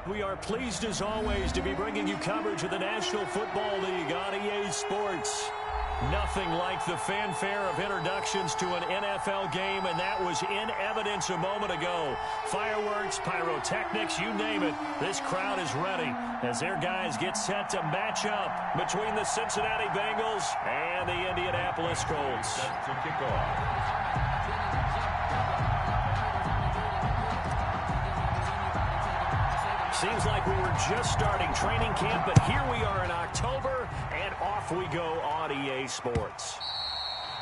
We are pleased as always to be bringing you coverage of the National Football League on EA Sports. Nothing like the fanfare of introductions to an NFL game, and that was in evidence a moment ago. Fireworks, pyrotechnics, you name it. This crowd is ready as their guys get set to match up between the Cincinnati Bengals and the Indianapolis Colts. Set to kick off. Seems like we were just starting training camp, but here we are in October, and off we go on EA Sports.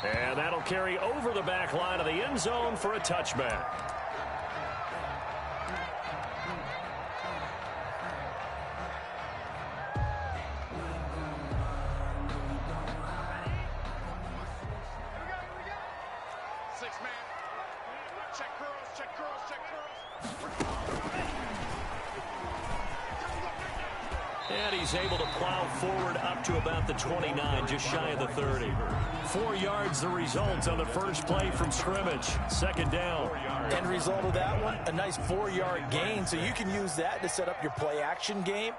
And that'll carry over the back line of the end zone for a touchback. And he's able to plow forward up to about the 29, just shy of the 30. 4 yards the result on the first play from scrimmage. Second down. End result of that one, a nice 4-yard gain. So you can use that to set up your play-action game,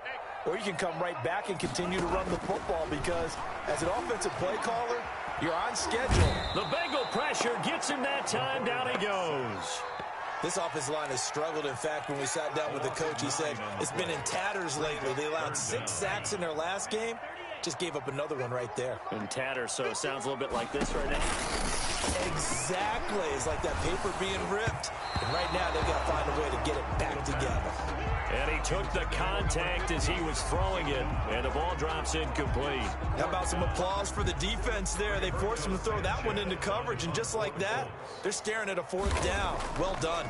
or you can come right back and continue to run the football because as an offensive play caller, you're on schedule. The Bengal pressure gets him that time. Down he goes. This offensive line has struggled. In fact, when we sat down with the coach, he said it's been in tatters lately. They allowed 6 sacks in their last game. Just gave up another one right there. In tatters, so it sounds a little bit like this right now. Exactly. It's like that paper being ripped. And right now, they've got to find a way to get it back together. And he took the contact as he was throwing it, and the ball drops incomplete. How about some applause for the defense there? They forced him to throw that one into coverage, and just like that, they're staring at a 4th down. Well done.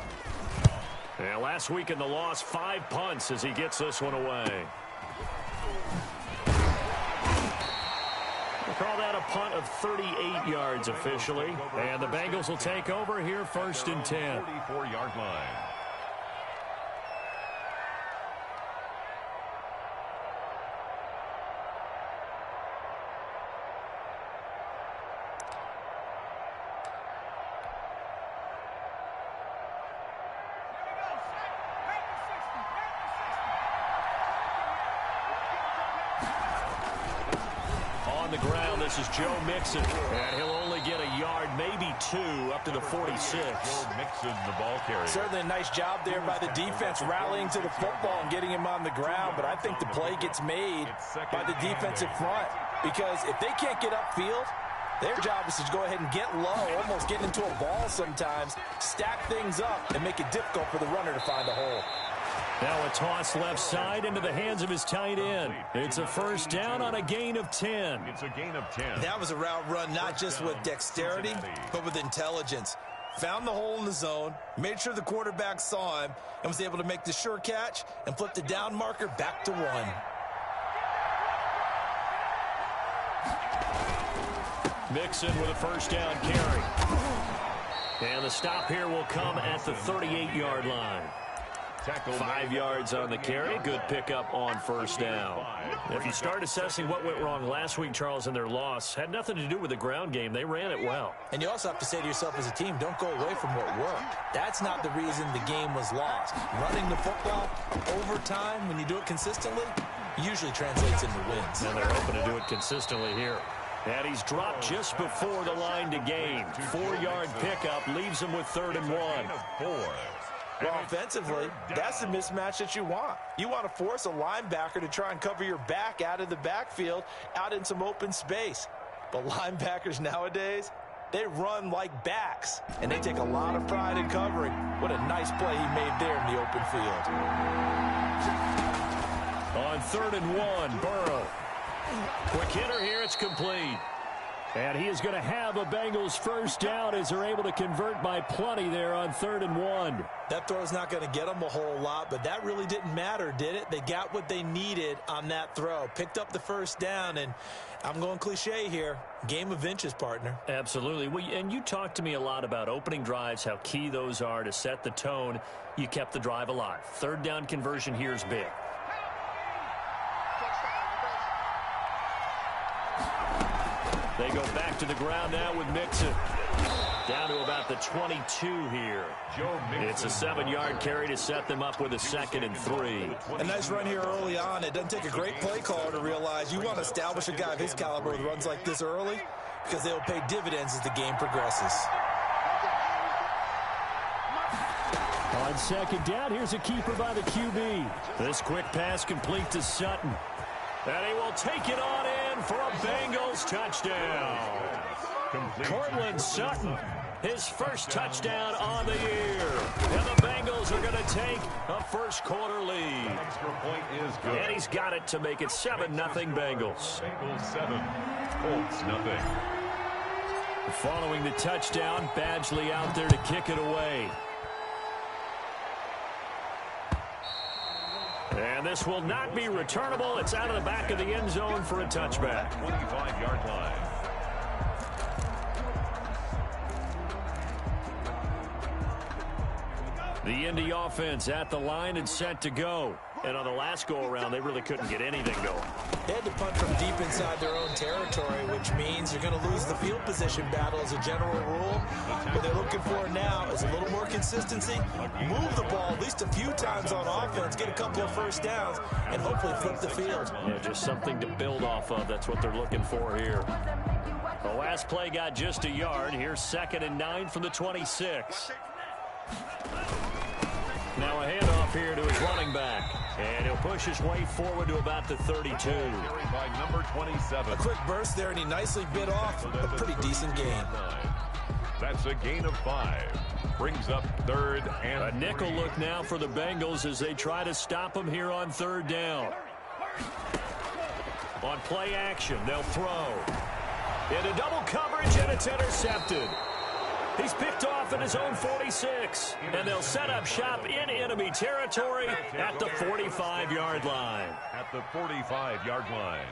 And last week in the loss, 5 punts as he gets this one away. We'll call that a punt of 38 yards officially. And the Bengals will take over here first and 10. 44-yard line. The ground, this is Joe Mixon, and he'll only get a yard, maybe 2, up to the 46. Joe Mixon, the ball carrier. Certainly a nice job there by the defense rallying to the football and getting him on the ground, but I think the play gets made by the defensive front because if they can't get upfield, their job is to go ahead and get low, almost get into a ball sometimes, stack things up, and make it difficult for the runner to find a hole. Now a toss left side into the hands of his tight end. It's a first down on a gain of 10. It's a gain of 10. That was a route run not just with dexterity, but with intelligence. Found the hole in the zone, made sure the quarterback saw him, and was able to make the sure catch and flip the down marker back to 1. Mixon with a first down carry. And the stop here will come at the 38-yard line. 5 yards on the carry. Good pickup on first down. If you start assessing what went wrong last week, Charles, in their loss, had nothing to do with the ground game. They ran it well. And you also have to say to yourself as a team, don't go away from what worked. That's not the reason the game was lost. Running the football over time, when you do it consistently, usually translates into wins. And they're hoping to do it consistently here. And he's dropped just before the line to gain. 4-yard pickup leaves him with 3rd and 1. Well, offensively, that's the mismatch that you want. You want to force a linebacker to try and cover your back out of the backfield, out in some open space. But linebackers nowadays, they run like backs, and they take a lot of pride in covering. What a nice play he made there in the open field. On 3rd and 1, Burrow. Quick hitter here, it's complete. And he is going to have a Bengals first down as they're able to convert by plenty there on 3rd and 1. That throw's not going to get them a whole lot, but that really didn't matter, did it? They got what they needed on that throw. Picked up the first down, and I'm going cliche here. Game of inches, partner. Absolutely. Well, and you talked to me a lot about opening drives, how key those are to set the tone. You kept the drive alive. 3rd down conversion here is big. They go back to the ground now with Mixon. Down to about the 22 here. It's a 7-yard carry to set them up with a 2nd and 3. A nice run here early on. It doesn't take a great play caller to realize you want to establish a guy of his caliber with runs like this early because they'll pay dividends as the game progresses. On 2nd down, here's a keeper by the QB. This quick pass complete to Sutton. And he will take it on in for a Bengals touchdown. Cortland Sutton, his first touchdown on the year. And the Bengals are going to take a first-quarter lead. Extra point is good. And he's got it to make it 7-0 Bengals. Bengals 7, Colts 0. Following the touchdown, Badgley out there to kick it away. And this will not be returnable. It's out of the back of the end zone for a touchback. 25-yard line. The Indy offense at the line and set to go. And on the last go-around, they really couldn't get anything going. They had to punt from deep inside their own territory, which means you're going to lose the field position battle as a general rule. What they're looking for now is a little more consistency, move the ball at least a few times on offense, get a couple of first downs, and hopefully flip the field. Yeah, just something to build off of. That's what they're looking for here. The last play got just a yard. Here's 2nd and 9 from the 26. Now a handoff here to his running back. And he'll push his way forward to about the 32. By number 27. A quick burst there, and he nicely bit off a pretty decent gain. That's a gain of 5. Brings up 3rd and a nickel look now for the Bengals as they try to stop him here on 3rd down. On play action, they'll throw. Into double coverage, and it's intercepted. He's picked off in his own 46, and they'll set up shop in enemy territory at the 45-yard line. At the 45-yard line.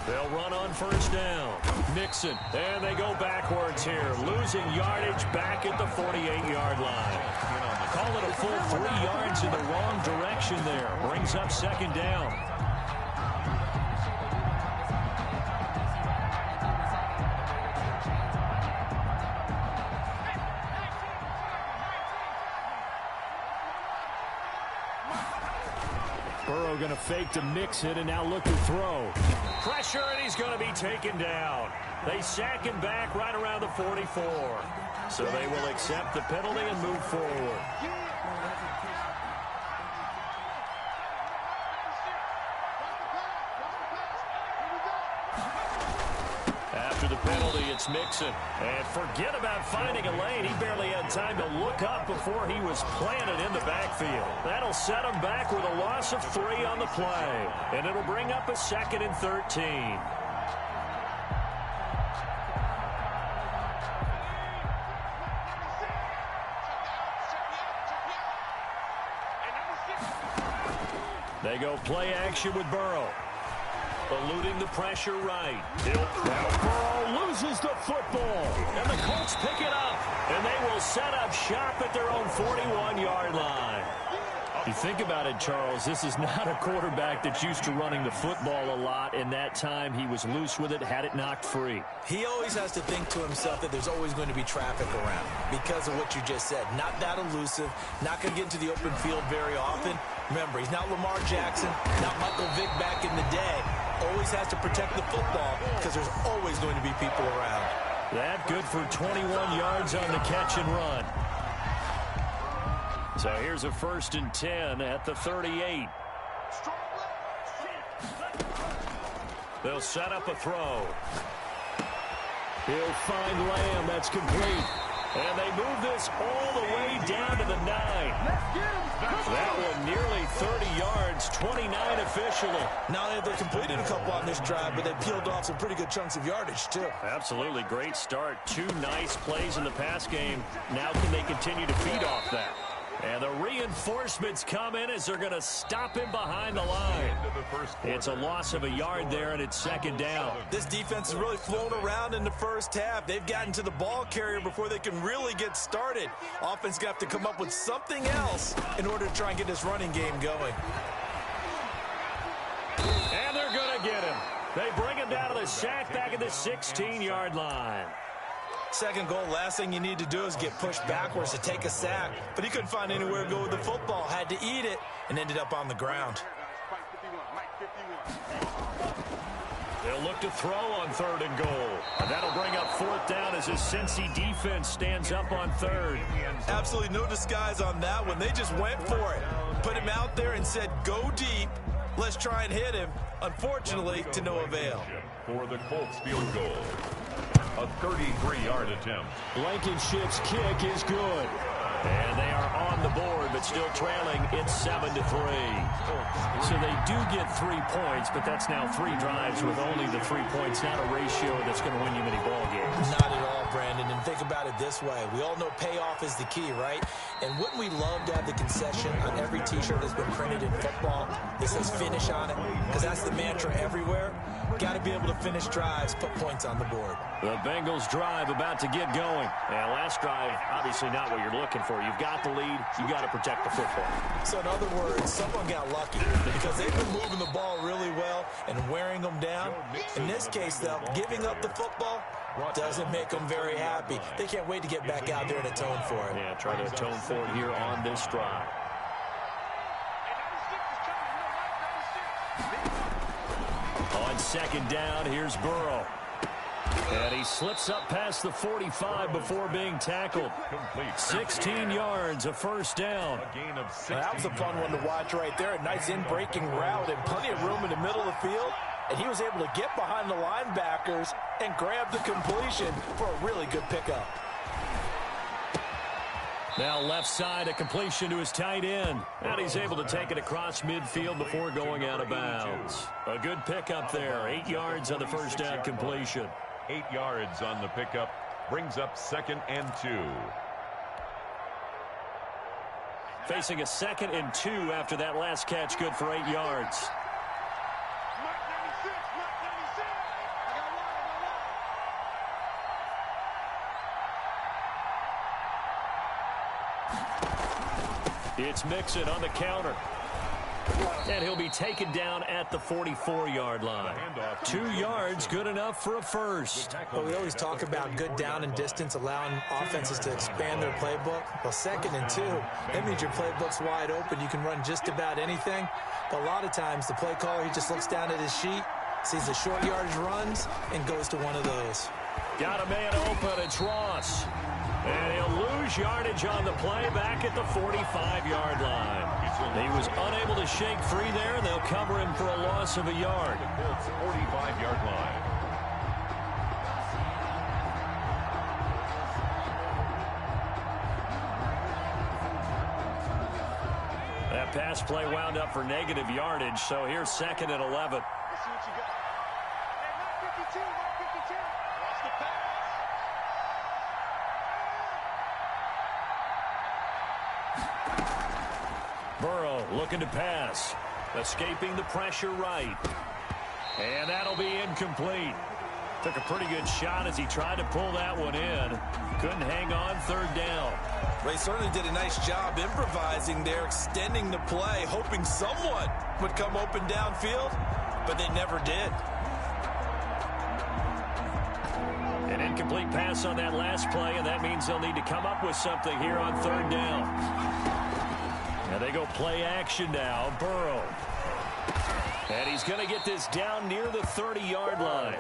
They'll run on 1st down. Mixon, and they go backwards here, losing yardage back at the 48-yard line. Call it a full 3 yards in the wrong direction there. Brings up 2nd down. Burrow going to fake to mix it and now look to throw. Pressure, and he's going to be taken down. They sack him back right around the 44. So they will accept the penalty and move forward. After the penalty, it's Mixon. And forget about finding a lane. He barely had time to look up before he was planted in the backfield. That'll set him back with a loss of 3 on the play. And it'll bring up a 2nd and 13. They go play action with Burrow. Eluding the pressure right. Now Burrow loses the football. And the Colts pick it up. And they will set up shop at their own 41-yard line. You think about it, Charles, this is not a quarterback that's used to running the football a lot. In that time, he was loose with it, had it knocked free. He always has to think to himself that there's always going to be traffic around because of what you just said. Not that elusive, not going to get into the open field very often. Remember, he's not Lamar Jackson, not Michael Vick back in the day. Always has to protect the football because there's always going to be people around. That good for 21 yards on the catch and run. So here's a 1st and 10 at the 38. They'll set up a throw. He'll find Lamb. That's complete. And they move this all the way down to the 9. That one nearly 30 yards, 29 officially. Now they've completed a couple on this drive, but they peeled off some pretty good chunks of yardage, too. Absolutely. Great start. 2 nice plays in the pass game. Now can they continue to feed off that? And the reinforcements come in as they're going to stop him behind the line. It's a loss of a yard there, and it's 2nd down. This defense has really flown around in the first half. They've gotten to the ball carrier before they can really get started. Offense got to come up with something else in order to try and get this running game going. They bring him down to the sack back at the 16-yard line. Second goal, last thing you need to do is get pushed backwards to take a sack. But he couldn't find anywhere to go with the football. Had to eat it and ended up on the ground. They'll look to throw on 3rd and goal. And that'll bring up 4th down as his Cincy defense stands up on 3rd. Absolutely no disguise on that one. They just went for it. Put him out there and said, go deep. Let's try and hit him. Unfortunately, to no avail. For the Colts field goal. A 33-yard attempt. Blankenship's kick is good. And they are on the board, but still trailing. It's 7-3. So they do get 3 points, but that's now 3 drives with only the 3 points. Not a ratio that's going to win you many ball games. Not at all, Brandon. And think about it this way. We all know payoff is the key, right? And wouldn't we love to have the concession on every T-shirt that's been printed in football that says finish on it? Because that's the mantra everywhere. Got to be able to finish drives, put points on the board. The Bengals drive about to get going. And last drive, obviously not what you're looking for. You've got the lead. You've got to protect the football. So in other words, someone got lucky because they've been moving the ball really well and wearing them down. In this case, though, giving up the football doesn't make them very happy. They can't wait to get back out there and atone for it. Yeah, try to atone for it here on this drive. On 2nd down, here's Burrow. And he slips up past the 45 before being tackled. 16 yards, a 1st down. That was a fun one to watch right there. A nice in-breaking route and plenty of room in the middle of the field. And he was able to get behind the linebackers and grab the completion for a really good pickup. Now left side, a completion to his tight end. And he's able to take it across midfield before going out of bounds. A good pickup there. 8 yards on the 1st down completion. 8 yards on the pickup. Brings up 2nd and 2. Facing a 2nd and 2 after that last catch, good for 8 yards. It's Mixon on the counter. And he'll be taken down at the 44-yard line. 2 yards, good enough for a first. Well, we always talk about good down and distance, allowing offenses to expand their playbook. Well, 2nd and 2, that means your playbook's wide open. You can run just about anything. But a lot of times, the play caller, he just looks down at his sheet, sees the short yardage runs, and goes to one of those. Got a man open, it's Ross. And he'll lose yardage on the play back at the 45-yard line. He was unable to shake free there, and they'll cover him for a loss of a yard. The Colts 45-yard line. That pass play wound up for negative yardage, so here's 2nd and 11. Burrow looking to pass. Escaping the pressure right. And that'll be incomplete. Took a pretty good shot as he tried to pull that one in. Couldn't hang on 3rd down. They certainly did a nice job improvising there, extending the play, hoping someone would come open downfield, but they never did. An incomplete pass on that last play, and that means they'll need to come up with something here on 3rd down. Now they go play action now. Burrow. And he's going to get this down near the 30-yard line.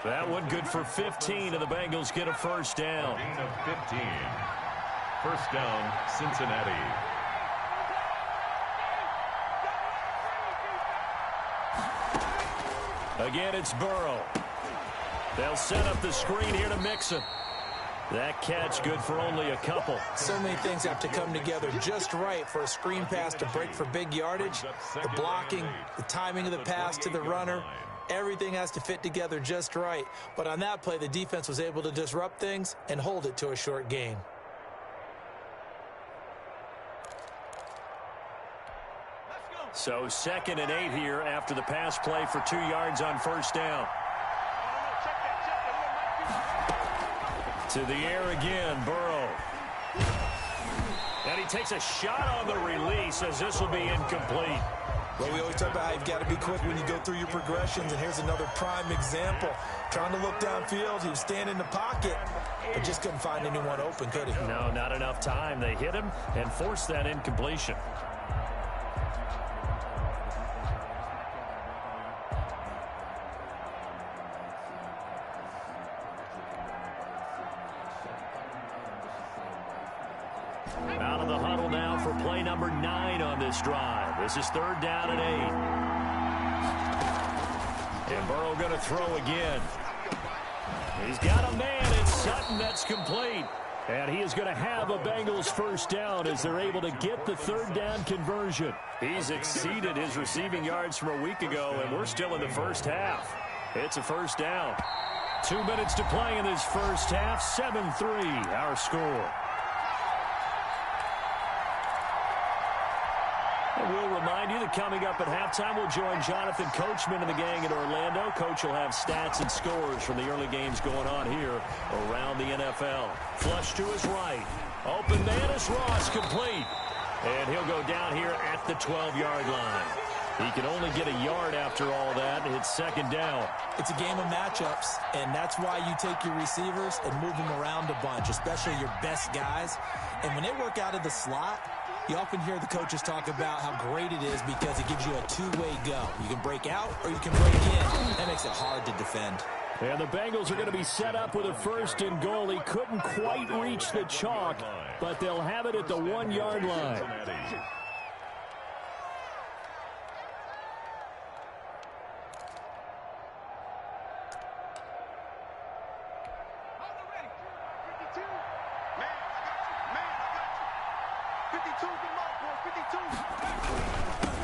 That one good for 15, and the Bengals get a 1st down. Gain of 15. 1st down, Cincinnati. Again, it's Burrow. They'll set up the screen here to Mixon. That catch good for only a couple. So many things have to come together just right for a screen pass to break for big yardage. The blocking, the timing of the pass to the runner, everything has to fit together just right. But on that play, the defense was able to disrupt things and hold it to a short gain. So 2nd and 8 here after the pass play for 2 yards on 1st down. To the air again, Burrow. And he takes a shot on the release as this will be incomplete. Well, we always talk about how you've got to be quick when you go through your progressions, and here's another prime example. Trying to look downfield, he was standing in the pocket, but just couldn't find anyone open, could he? No, not enough time. They hit him and forced that incompletion. Out of the huddle now for play number 9 on this drive. This is 3rd down and 8. And Burrow going to throw again. He's got a man. It's Sutton that's complete. And he is going to have a Bengals first down as they're able to get the 3rd down conversion. He's exceeded his receiving yards from a week ago, and we're still in the first half. It's a first down. 2 minutes to play in this first half. 7-3 our score. We'll remind you that coming up at halftime, we'll join Jonathan Coachman and the gang in Orlando. Coach will have stats and scores from the early games going on here around the NFL. Flush to his right. Open man is Ross, complete. And he'll go down here at the 12-yard line. He can only get a yard after all that. It's 2nd down. It's a game of matchups, and that's why you take your receivers and move them around a bunch, especially your best guys. And when they work out of the slot, you often hear the coaches talk about how great it is because it gives you a two-way go. You can break out or you can break in. That makes it hard to defend. And the Bengals are going to be set up with a 1st and goal. He couldn't quite reach the chalk, but they'll have it at the 1-yard line.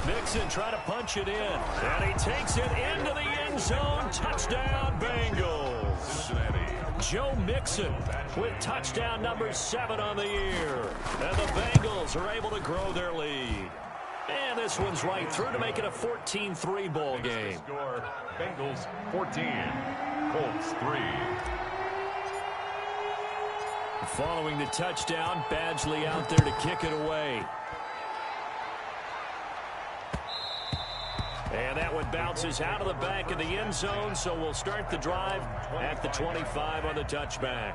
Mixon trying to punch it in, and he takes it into the end zone. Touchdown, Bengals. Joe Mixon with touchdown number 7 on the year. And the Bengals are able to grow their lead. And this one's right through to make it a 14-3 ball game. Score, Bengals 14, Colts 3. Following the touchdown, Badgley out there to kick it away. And that one bounces out of the back of the end zone, so we'll start the drive at the 25 on the touchback.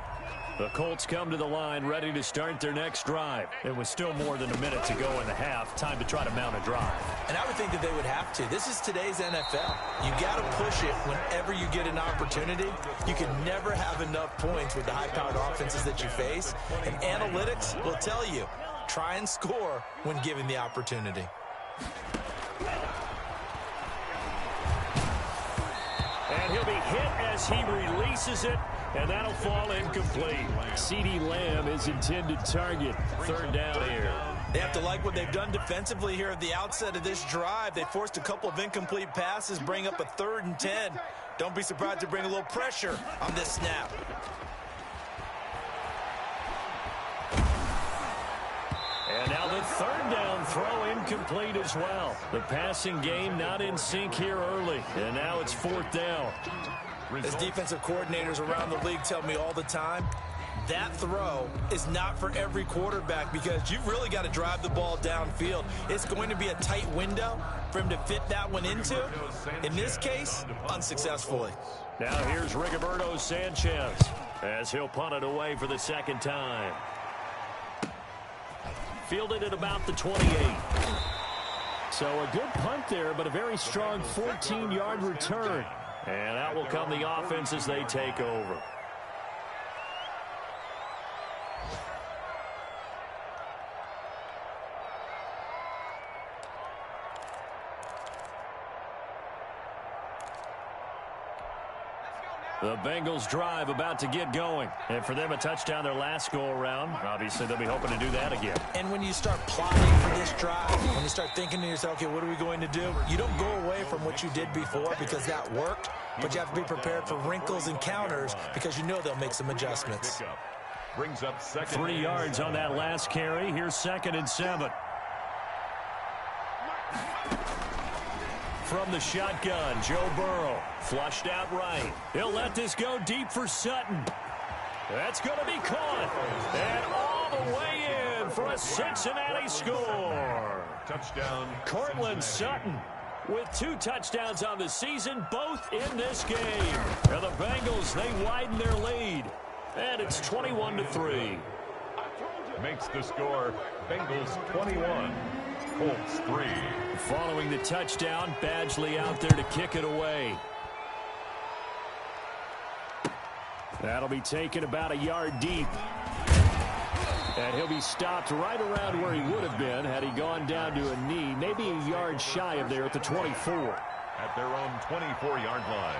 The Colts come to the line ready to start their next drive. It was still more than a minute to go in the half. Time to try to mount a drive. And I would think that they would have to. This is today's NFL. You got to push it whenever you get an opportunity. You can never have enough points with the high-powered offenses that you face. And analytics will tell you, try and score when given the opportunity. And he'll be hit as he releases it, and that'll fall incomplete. CeeDee Lamb is intended target. 3rd down here. They have to like what they've done defensively here at the outset of this drive. They forced a couple of incomplete passes, bring up a 3rd and 10. Don't be surprised to bring a little pressure on this snap. And now the 3rd down throw incomplete as well. The passing game not in sync here early. And now it's 4th down. As defensive coordinators around the league tell me all the time, that throw is not for every quarterback because you've really got to drive the ball downfield. It's going to be a tight window for him to fit that one into. In this case, unsuccessfully. Now here's Rigoberto Sanchez as he'll punt it away for the 2nd time. Fielded at about the 28. So a good punt there, but a very strong 14-yard return. And out will come the offense as they take over. The Bengals drive about to get going. And for them, a touchdown their last go-around. Obviously, they'll be hoping to do that again. And when you start plotting for this drive, when you start thinking to yourself, okay, what are we going to do? You don't go away from what you did before because that worked, but you have to be prepared for wrinkles and counters because you know they'll make some adjustments. Brings up 3 yards on that last carry. Here's 2nd and 7. From the shotgun, Joe Burrow flushed out right. He'll let this go deep for Sutton. That's going to be caught. And all the way in for a Cincinnati score. Touchdown. Cortland Sutton with 2 touchdowns on the season, both in this game. And the Bengals, they widen their lead. And it's 21-3. Makes the score Bengals 21, Colts 3. Following the touchdown, Badgley out there to kick it away. That'll be taken about a yard deep. And he'll be stopped right around where he would have been had he gone down to a knee, maybe a yard shy of there at the 24. At their own 24-yard line.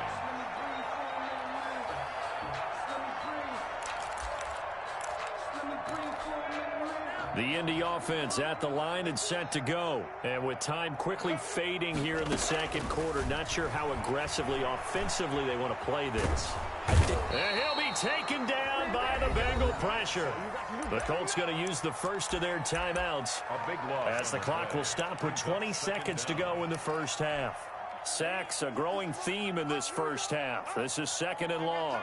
The Indy offense at the line and set to go. And with time quickly fading here in the second quarter, not sure how aggressively, offensively they want to play this. And he'll be taken down by the Bengal pressure. The Colts going to use the first of their timeouts A big loss as the clock will stop with 20 seconds to go in the first half. Sacks, a growing theme in this first half. This is 2nd and long.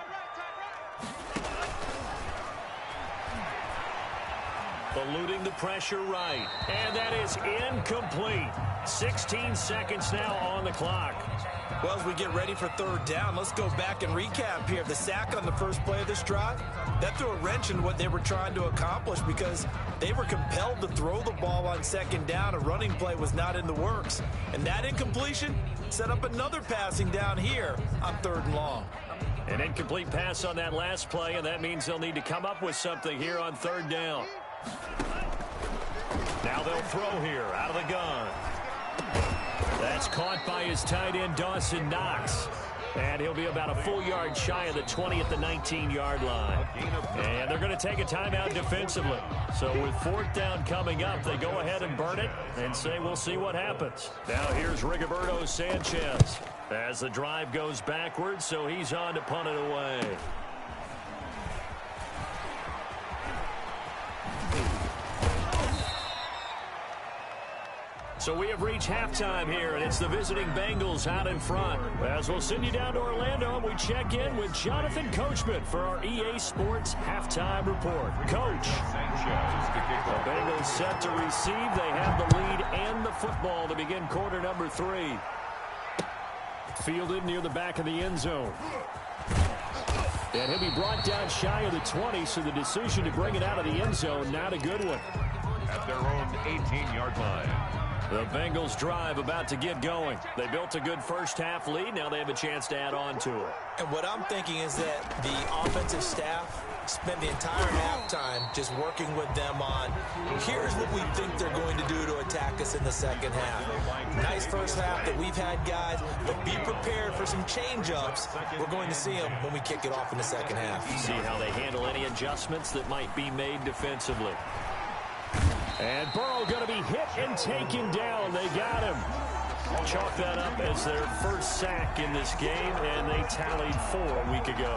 Eluding the pressure right. And that is incomplete. 16 seconds now on the clock. Well, as we get ready for 3rd down, let's go back and recap here. The sack on the first play of this drive, that threw a wrench in what they were trying to accomplish because they were compelled to throw the ball on 2nd down. A running play was not in the works. And that incompletion set up another passing down here on 3rd and long. An incomplete pass on that last play, and that means they'll need to come up with something here on 3rd down. Now they'll throw here out of the gun. That's caught by his tight end, Dawson Knox. And he'll be about a full yard shy of the 20 at the 19-yard line. And they're going to take a timeout defensively. So with 4th down coming up, they go ahead and burn it and say we'll see what happens. Now here's Rigoberto Sanchez as the drive goes backwards, so he's on to punt it away. So we have reached halftime here, and it's the visiting Bengals out in front. As we'll send you down to Orlando, and we check in with Jonathan Coachman for our EA Sports Halftime Report. Coach. The Bengals set to receive. They have the lead and the football to begin quarter number 3. Fielded near the back of the end zone. And he'll be brought down shy of the 20, so the decision to bring it out of the end zone, not a good one. At their own 18-yard line. The Bengals drive about to get going. They built a good first half lead. Now they have a chance to add on to it. And what I'm thinking is that the offensive staff spent the entire halftime just working with them on, here's what we think they're going to do to attack us in the second half. Nice first half that we've had, guys, but be prepared for some change-ups. We're going to see them when we kick it off in the second half. See how they handle any adjustments that might be made defensively. And Burrow going to be hit and taken down. They got him. Chalk that up as their first sack in this game, and they tallied 4 a week ago.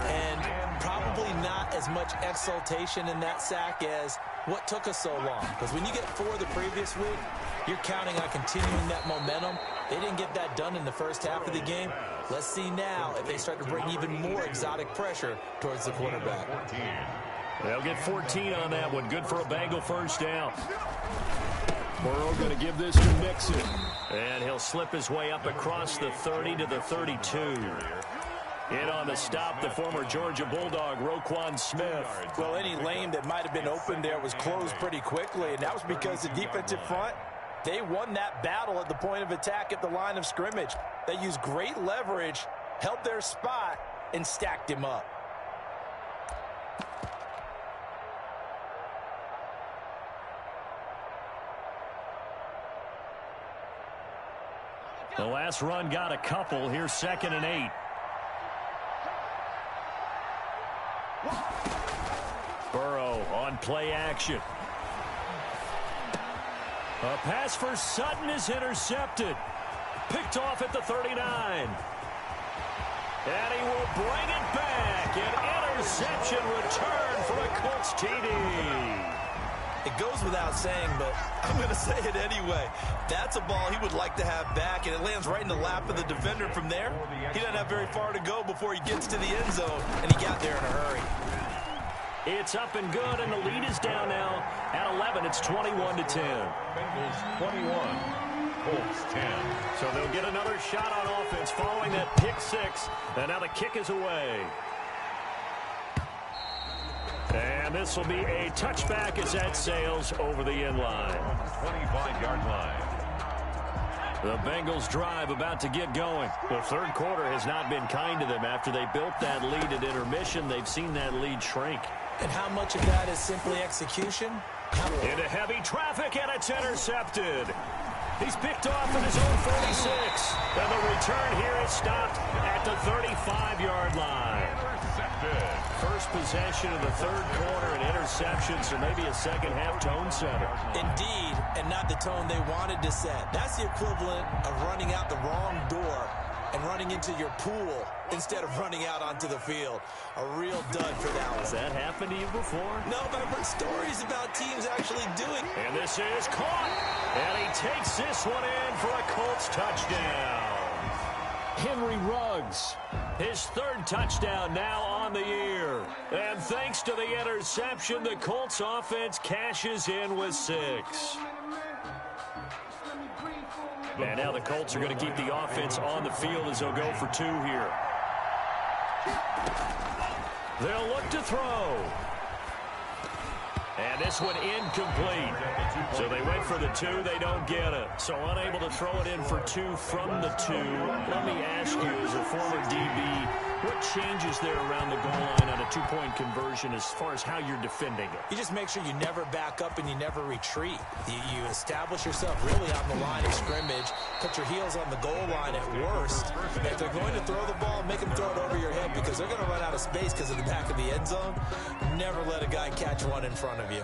And probably not as much exultation in that sack as what took us so long. Because when you get 4 the previous week, you're counting on continuing that momentum. They didn't get that done in the first half of the game. Let's see now if they start to bring even more exotic pressure towards the quarterback. They'll get 14 on that one. Good for a Bengal first down. Burrow going to give this to Mixon. And he'll slip his way up across the 30 to the 32. In on the stop, the former Georgia Bulldog, Roquan Smith. Well, any lane that might have been open there was closed pretty quickly, and that was because the defensive front, they won that battle at the point of attack at the line of scrimmage. They used great leverage, held their spot, and stacked him up. The last run got a couple. Here's 2nd and 8. Burrow on play action. A pass for Sutton is intercepted. Picked off at the 39. And he will bring it back. An interception return for a Colts TD. It goes without saying, but I'm going to say it anyway. That's a ball he would like to have back, and it lands right in the lap of the defender from there. He doesn't have very far to go before he gets to the end zone, and he got there in a hurry. It's up and good, and the lead is down now at 11. It's 21-10. Bengals 21, Colts 10. So they'll get another shot on offense following that pick six. And now the kick is away. And this will be a touchback as that sails over the end line. 25-yard line. The Bengals drive about to get going. The third quarter has not been kind to them. After they built that lead at intermission, they've seen that lead shrink. And how much of that is simply execution? Into heavy traffic, and it's intercepted. He's picked off at his own 46. And the return here is stopped at the 35-yard line. Intercepted. First possession of the third quarter, an interception, so maybe a second-half tone setter. Indeed, and not the tone they wanted to set. That's the equivalent of running out the wrong door and running into your pool instead of running out onto the field. A real dud for that one. Has that happened to you before? No, but I've heard stories about teams actually doing it. And this is caught. And he takes this one in for a Colts touchdown. Henry Ruggs, his third touchdown now on the year. And thanks to the interception, the Colts offense cashes in with 6. And now the Colts are going to keep the offense on the field as they'll go for 2 here. They'll look to throw. And this one incomplete. So they went for the 2. They don't get it. So unable to throw it in for 2 from the 2. Let me ask you, as a former DB, what changes there around the goal line on a 2-point conversion as far as how you're defending it? You just make sure you never back up and you never retreat. You establish yourself really on the line of scrimmage, put your heels on the goal line at worst. If they're going to throw the ball, make them throw it over your head because they're going to run out of space because of the back of the end zone. Never let a guy catch one in front of you.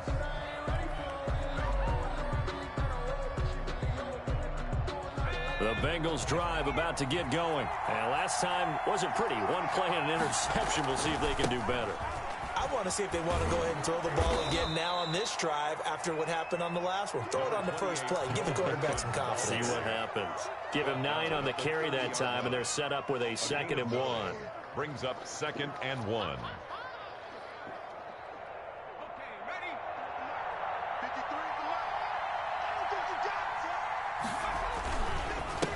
The Bengals drive about to get going. And last time wasn't pretty. One play and an interception. We'll see if they can do better. I want to see if they want to go ahead and throw the ball again now on this drive after what happened on the last one. Throw it on the first play. Give the quarterback some confidence. See what happens. Give him 9 on the carry that time, and they're set up with a 2nd and 1. Brings up 2nd and 1.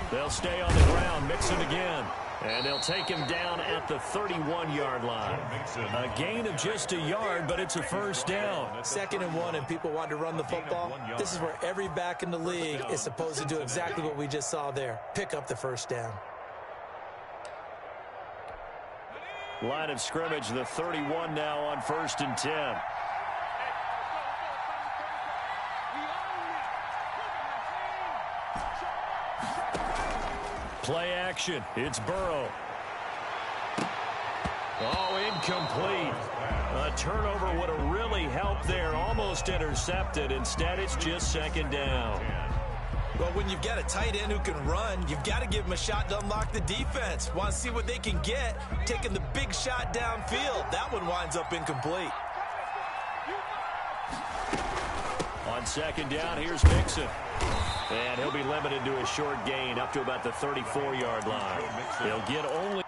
They'll stay on the ground, Mixon again. And they'll take him down at the 31-yard line. A gain of just a yard, but it's a first down. 2nd and 1, and people want to run the football. This is where every back in the league is supposed to do exactly what we just saw there. Pick up the first down. Line of scrimmage, the 31 now on 1st and 10. Play action. It's Burrow. Oh, incomplete. A turnover would have really helped there. Almost intercepted. Instead, it's just 2nd down. Well, when you've got a tight end who can run, you've got to give him a shot to unlock the defense. Want to see what they can get, taking the big shot downfield. That one winds up incomplete. On 2nd down, here's Mixon. And he'll be limited to a short gain up to about the 34-yard line. He'll get only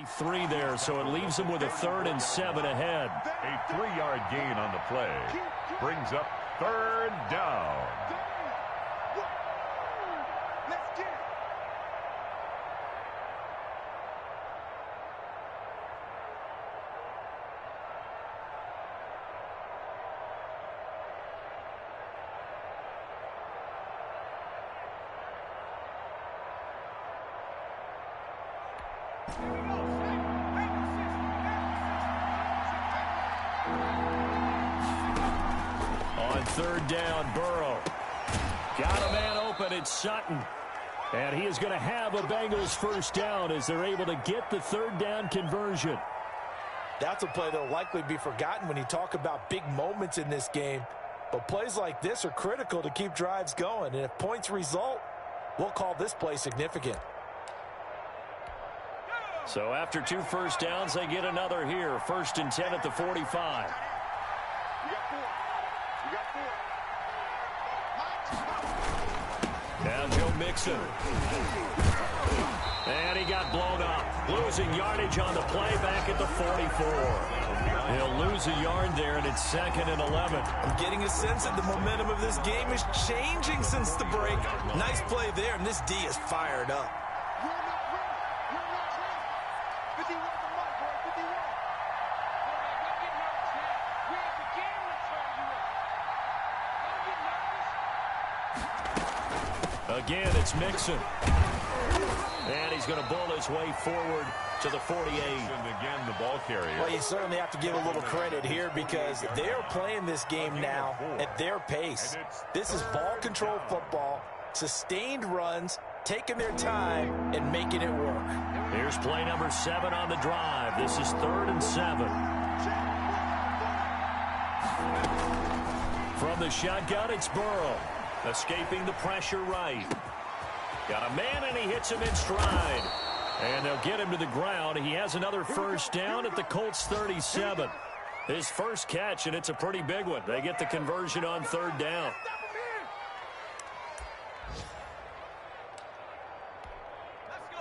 get 3 there, so it leaves them with a 3rd and 7 ahead. A 3-yard gain on the play brings up 3rd down. On 3rd down, Burrow. Got a man open, it's Sutton. And he is going to have a Bengals 1st down as they're able to get the 3rd down conversion. That's a play that will likely be forgotten when you talk about big moments in this game. But plays like this are critical to keep drives going. And if points result, we'll call this play significant. So after 2 first downs, they get another here. 1st and 10 at the 45. Now Joe Mixon. And he got blown up. Losing yardage on the play back at the 44. He'll lose a yard there, and it's 2nd and 11. I'm getting a sense that the momentum of this game is changing since the break. Nice play there, and this D is fired up. Again, it's Mixon. And he's going to bull his way forward to the 48. And again, the ball carrier. Well, you certainly have to give a little credit here because they're playing this game now at their pace. This is ball control football, sustained runs, taking their time, and making it work. Here's play number 7 on the drive. This is 3rd and 7. From the shotgun, it's Burrow. Escaping the pressure right. Got a man, and he hits him in stride. And they'll get him to the ground. He has another 1st down at the Colts 37. His first catch, and it's a pretty big one. They get the conversion on 3rd down.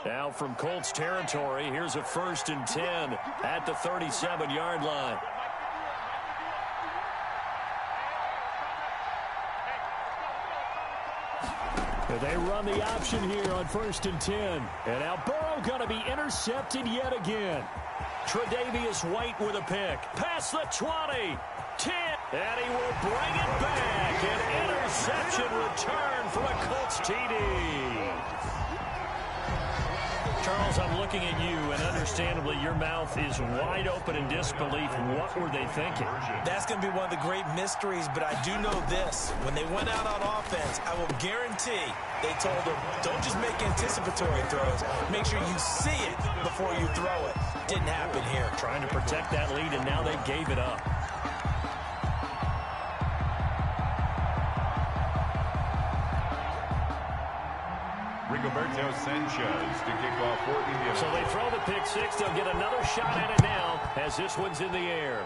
Now from Colts territory, here's a 1st and 10 at the 37-yard line. They run the option here on 1st and 10. And now Burrow going to be intercepted yet again. Tre'Davious White with a pick. Past the 20. 10. And he will bring it back. An interception return from a Colts TD. Charles, I'm looking at you, and understandably your mouth is wide open in disbelief. What were they thinking? That's going to be one of the great mysteries, but I do know this. When they went out on offense, I will guarantee they told them, don't just make anticipatory throws. Make sure you see it before you throw it. Didn't happen here. Trying to protect that lead, and now they gave it up. Rigoberto Sanchez to kick off for India. So they throw the pick 6. They'll get another shot at it now as this one's in the air.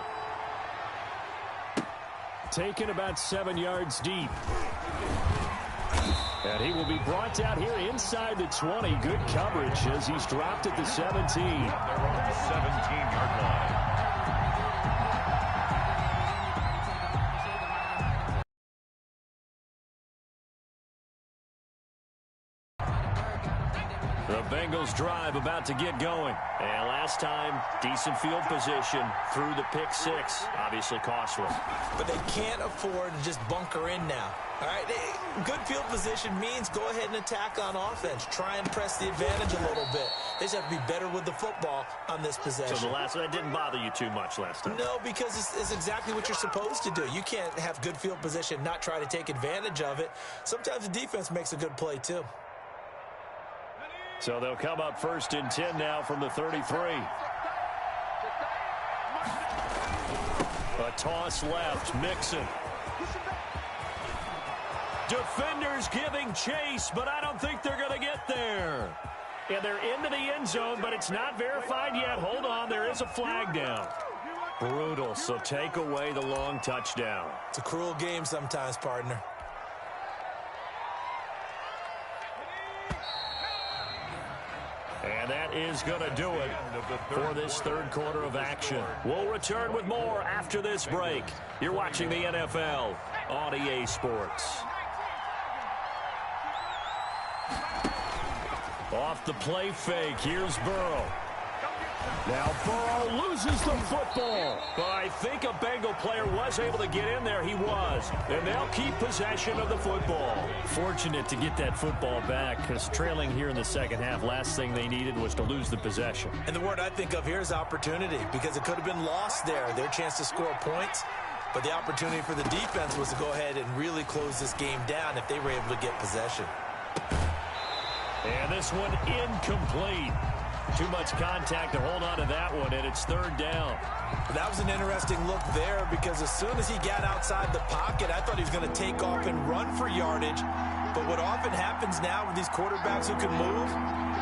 Taken about 7 yards deep. And he will be brought down here inside the 20. Good coverage as he's dropped at the 17. They're on the 17-yard line. The Bengals drive about to get going. And last time, decent field position through the pick 6. Obviously costly. But they can't afford to just bunker in now. All right, good field position means go ahead and attack on offense. Try and press the advantage a little bit. They just have to be better with the football on this possession. So that didn't bother you too much last time? No, because it's exactly what you're supposed to do. You can't have good field position, not try to take advantage of it. Sometimes the defense makes a good play, too. So they'll come up 1st and 10 now from the 33. A toss left, Mixon. Defenders giving chase, but I don't think they're going to get there. And they're into the end zone, but it's not verified yet. Hold on, there is a flag down. Brutal, so take away the long touchdown. It's a cruel game sometimes, partner. And that that is going to do it for this third quarter of action. We'll return with more after this break. You're watching the NFL on EA Sports. Off the play fake, here's Burrow. Now Burrow loses the football. But I think a Bengal player was able to get in there. He was. And they'll keep possession of the football. Fortunate to get that football back, because trailing here in the second half, last thing they needed was to lose the possession. And the word I think of here is opportunity, because it could have been lost there. Their chance to score points. But the opportunity for the defense was to go ahead and really close this game down if they were able to get possession. And this one incomplete. Too much contact to hold on to that one, and it's third down. That was an interesting look there, because as soon as he got outside the pocket, I thought he was going to take off and run for yardage. But what often happens now with these quarterbacks who can move,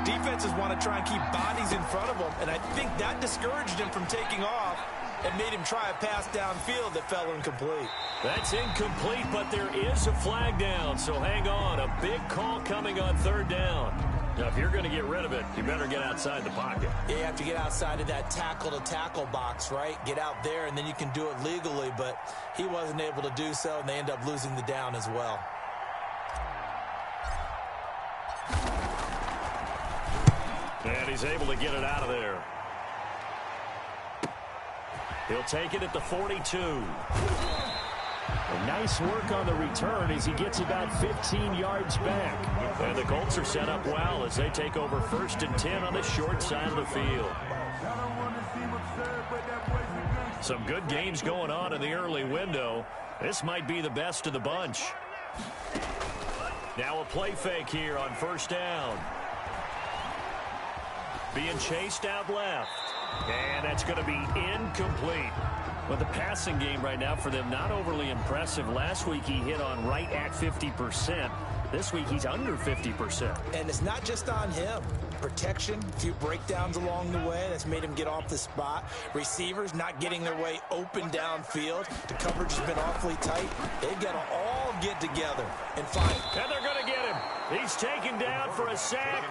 defenses want to try and keep bodies in front of them, and I think that discouraged him from taking off and made him try a pass downfield that fell incomplete. That's incomplete, but there is a flag down, so hang on. A big call coming on third down. Now, if you're going to get rid of it, you better get outside the pocket. Yeah, you have to get outside of that tackle-to-tackle box, right? Get out there, and then you can do it legally, but he wasn't able to do so, and they end up losing the down as well. And he's able to get it out of there. He'll take it at the 42. Nice work on the return as he gets about 15 yards back. And the Colts are set up well as they take over 1st and 10 on the short side of the field. Some good games going on in the early window. This might be the best of the bunch. Now a play fake here on first down. Being chased out left. And that's going to be incomplete. Well, the passing game right now for them, not overly impressive. Last week he hit on right at 50%. This week he's under 50%. And it's not just on him. Protection, a few breakdowns along the way. That's made him get off the spot. Receivers not getting their way open downfield. The coverage has been awfully tight. They've got to all get together and find. And they're going to get him. He's taken down for a sack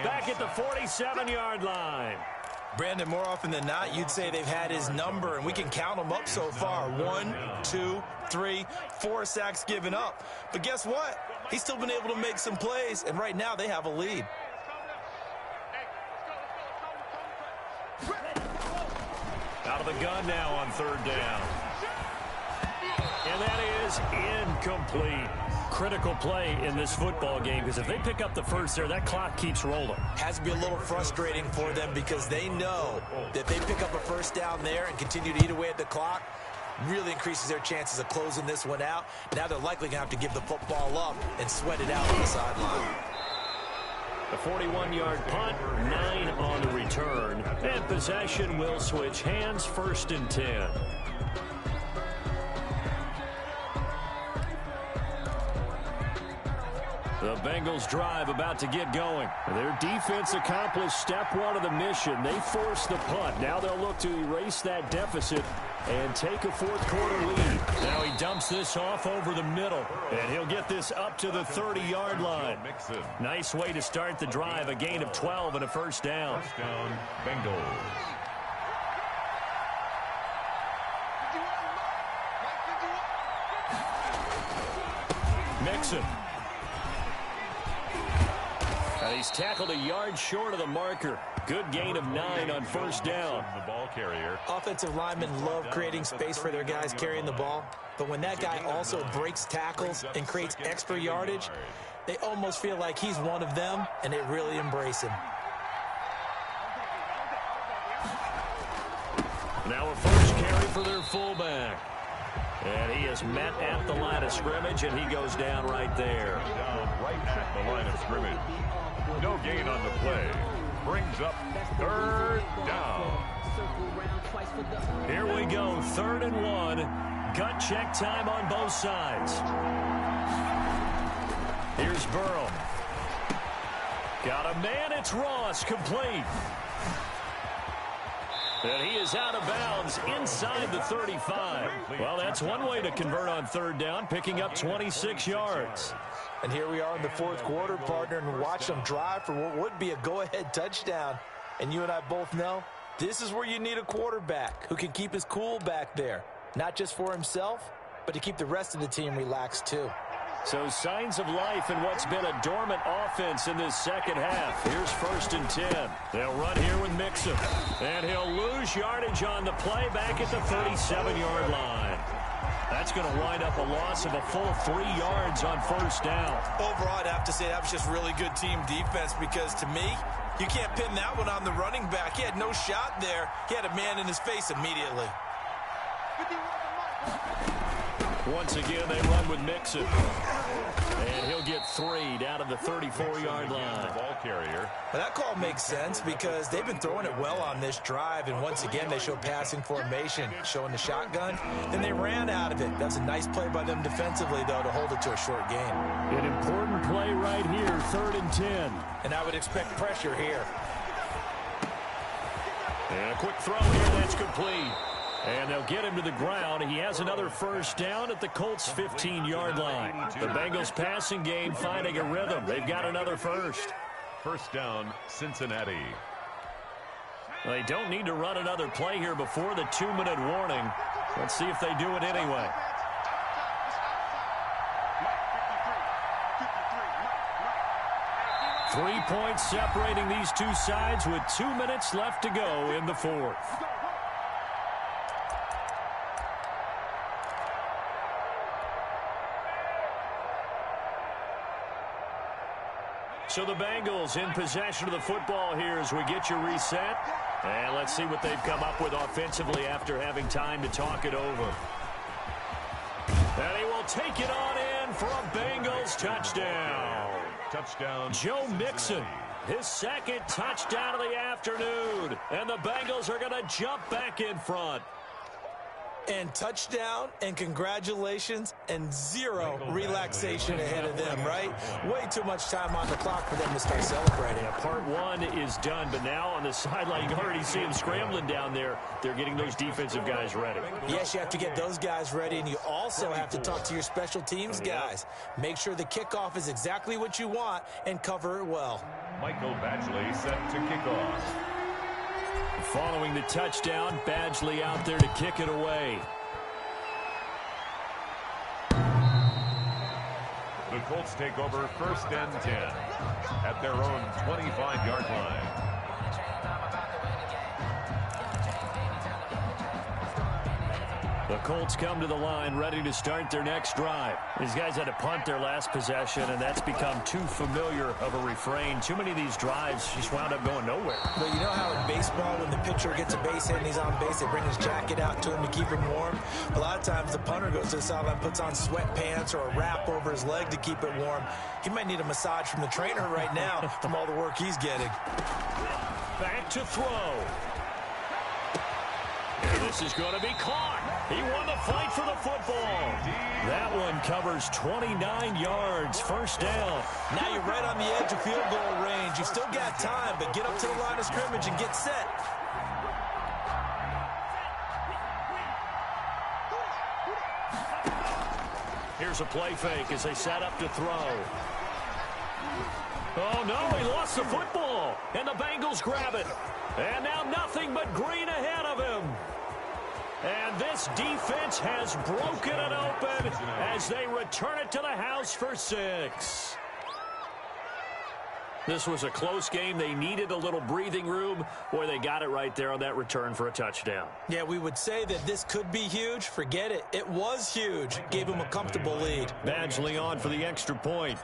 back at the 47-yard line. Brandon, more often than not, you'd say they've had his number, and we can count them up so far. 1, 2, 3, 4 sacks given up. But guess what? He's still been able to make some plays, and right now they have a lead. Out of the gun now on third down. And that is incomplete. Critical play in this football game, because if they pick up the first there, that clock keeps rolling. Has to be a little frustrating for them, because they know that if they pick up a first down there and continue to eat away at the clock, really increases their chances of closing this one out. Now they're likely going to have to give the football up and sweat it out on the sideline. A 41-yard punt, 9 on the return, and possession will switch hands, 1st and 10. The Bengals drive about to get going. Their defense accomplished step 1 of the mission. They forced the punt. Now they'll look to erase that deficit and take a fourth quarter lead. Now he dumps this off over the middle, and he'll get this up to the 30-yard line. Nice way to start the drive, a gain of 12 and a first down. First down, Bengals. Mixon. He's tackled a yard short of the marker. Good gain of 9 on first down. The ball carrier. Offensive linemen love creating space for their guys carrying the ball. But when that guy also breaks tackles and creates extra yardage, they almost feel like he's one of them, and they really embrace him. Now a first carry for their fullback. And he is met at the line of scrimmage, and he goes down right there. Down right at the line of scrimmage. No gain on the play. Brings up third down. Here we go, 3rd and 1. Gut check time on both sides. Here's Burrow. Got a man, it's Ross, complete. And he is out of bounds inside the 35. Well, that's one way to convert on third down, picking up 26 yards. And here we are in the fourth quarter, partner, and watch them drive for what would be a go-ahead touchdown. And you and I both know this is where you need a quarterback who can keep his cool back there. Not just for himself, but to keep the rest of the team relaxed too. So signs of life in what's been a dormant offense in this second half. Here's 1st and 10. They'll run here with Mixon. And he'll lose yardage on the play back at the 37-yard line. That's going to wind up a loss of a full 3 yards on 1st down. Overall, I'd have to say that was just really good team defense because to me, you can't pin that one on the running back. He had no shot there. He had a man in his face immediately. Once again, they run with Mixon. And he'll get 3 down to the 34-yard line. Ball carrier. Well, that call makes sense because they've been throwing it well on this drive, and once again, they show passing formation, showing the shotgun. Then they ran out of it. That's a nice play by them defensively, though, to hold it to a short gain. An important play right here, 3rd and 10. And I would expect pressure here. And a quick throw here, that's complete. And they'll get him to the ground. He has another 1st down at the Colts' 15-yard line. The Bengals passing game finding a rhythm. They've got another 1st. 1st down, Cincinnati. They don't need to run another play here before the 2-minute warning. Let's see if they do it anyway. Three points separating these two sides with 2 minutes left to go in the 4th. So the Bengals in possession of the football here as we get you reset. And let's see what they've come up with offensively after having time to talk it over. And he will take it on in for a Bengals touchdown. Touchdown, Joe Mixon, his 2nd touchdown of the afternoon. And the Bengals are going to jump back in front. And touchdown, and congratulations, and 0 relaxation ahead of them, right? Way too much time on the clock for them to start celebrating. Yeah, part 1 is done, but now on the sideline, you already see them scrambling down there. They're getting those defensive guys ready. Yes, you have to get those guys ready, and you also have to talk to your special teams guys. Make sure the kickoff is exactly what you want and cover it well. Michael Badgley set to kick off. Following the touchdown, Badgley out there to kick it away. The Colts take over 1st and 10 at their own 25-yard line. The Colts come to the line ready to start their next drive. These guys had to punt their last possession, and that's become too familiar of a refrain. Too many of these drives just wound up going nowhere. Well, you know how in baseball, when the pitcher gets a base hit and he's on base, they bring his jacket out to him to keep him warm? A lot of times the punter goes to the sideline, puts on sweatpants or a wrap over his leg to keep it warm. He might need a massage from the trainer right now from all the work he's getting. Back to throw. And this is going to be caught. He won the fight for the football. That one covers 29 yards, 1st down. Now you're right on the edge of field goal range. You still got time, but get up to the line of scrimmage and get set. Here's a play fake as they set up to throw. Oh, no, he lost the football. And the Bengals grab it. And now nothing but green ahead of him. And this defense has broken it open as they return it to the house for 6. This was a close game. They needed a little breathing room. Boy, they got it right there on that return for a touchdown. Yeah, we would say that this could be huge. Forget it. It was huge. Gave him a comfortable lead. Badgley on for the extra point.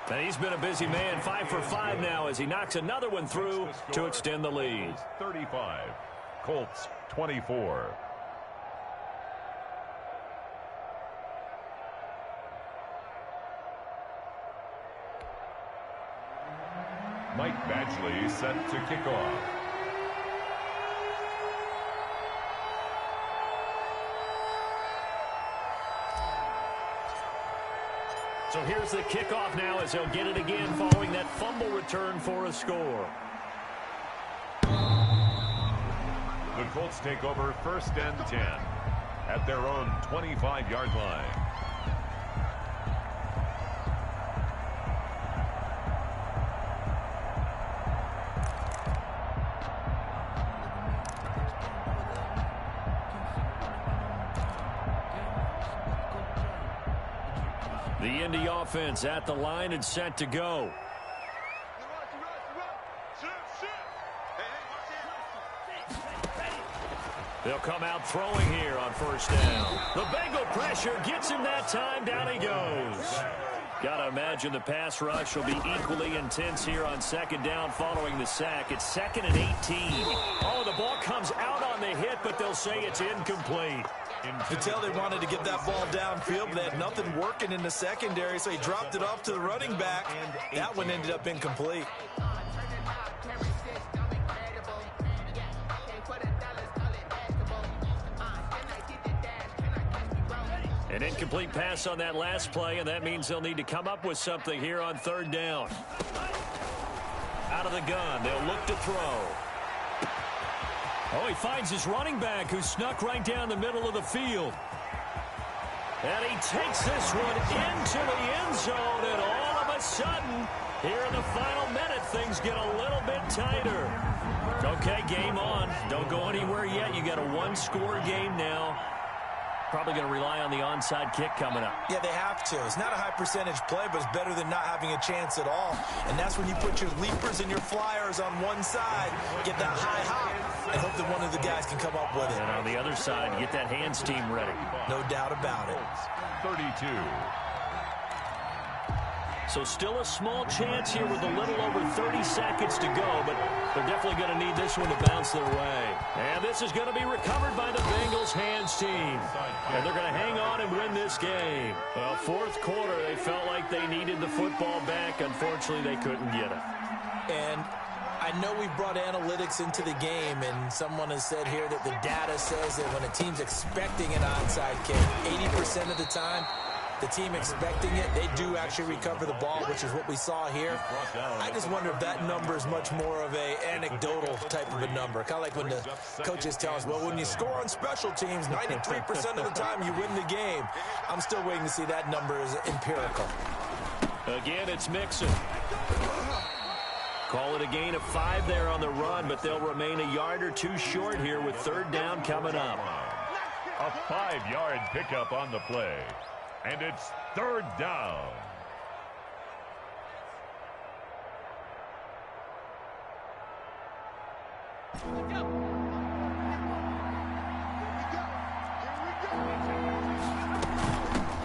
And he's been a busy man, 5 for 5 now as he knocks another one through to extend the lead. 35, Colts 24. Mike Badgley set to kick off. So here's the kickoff now as they'll get it again following that fumble return for a score. The Colts take over 1st and 10 at their own 25-yard line. The Indy offense at the line and set to go. They'll come out throwing here on first down. The Bengal pressure gets him that time. Down he goes. Got to imagine the pass rush will be equally intense here on second down following the sack. It's 2nd and 18. Oh, the ball comes out on the hit, but they'll say it's incomplete. You could tell they wanted to get that ball downfield, but they had nothing working in the secondary, so he dropped it off to the running back. That one ended up incomplete. An incomplete pass on that last play, and that means they'll need to come up with something here on third down. Out of the gun, they'll look to throw. Oh, he finds his running back who snuck right down the middle of the field. And he takes this one into the end zone, and all of a sudden, here in the final minute, things get a little bit tighter. Okay, game on. Don't go anywhere yet. You got a one-score game now. Probably going to rely on the onside kick coming up. Yeah, they have to. It's not a high percentage play, but it's better than not having a chance at all. And that's when you put your leapers and your flyers on one side, get that high hop, and hope that one of the guys can come up with it. And on the other side, get that hands team ready. No doubt about it. 32. So still a small chance here with a little over 30 seconds to go, but they're definitely going to need this one to bounce their way. And this is going to be recovered by the Bengals hands team. And they're going to hang on and win this game. Well, fourth quarter, they felt like they needed the football back. Unfortunately, they couldn't get it. And I know we brought analytics into the game, and someone has said here that the data says that when a team's expecting an onside kick, 80% of the time, the team expecting it, they do actually recover the ball, which is what we saw here. I just wonder if that number is much more of a anecdotal type of a number. Kind of like when the coaches tell us, well, when you score on special teams, 93% of the time you win the game. I'm still waiting to see that number is empirical. Again, it's Mixon. Call it a gain of 5 there on the run, but they'll remain a yard or two short here with third down coming up. A 5-yard pickup on the play. And it's third down.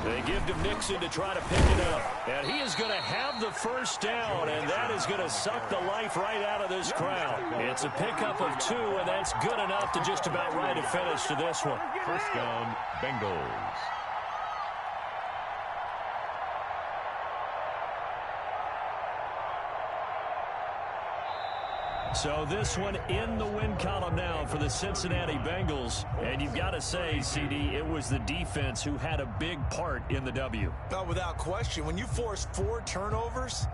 They give to Mixon to try to pick it up. And he is going to have the first down, and that is going to suck the life right out of this crowd. It's a pickup of 2, and that's good enough to just about write a finish to this one. First down, Bengals. So this one in the win column now for the Cincinnati Bengals. And you've got to say, CD, it was the defense who had a big part in the W. Well, without question, when you force 4 turnovers,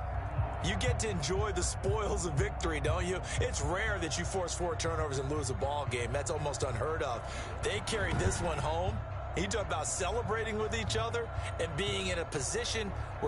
you get to enjoy the spoils of victory, don't you? It's rare that you force 4 turnovers and lose a ball game. That's almost unheard of. They carried this one home. You talk about celebrating with each other and being in a position where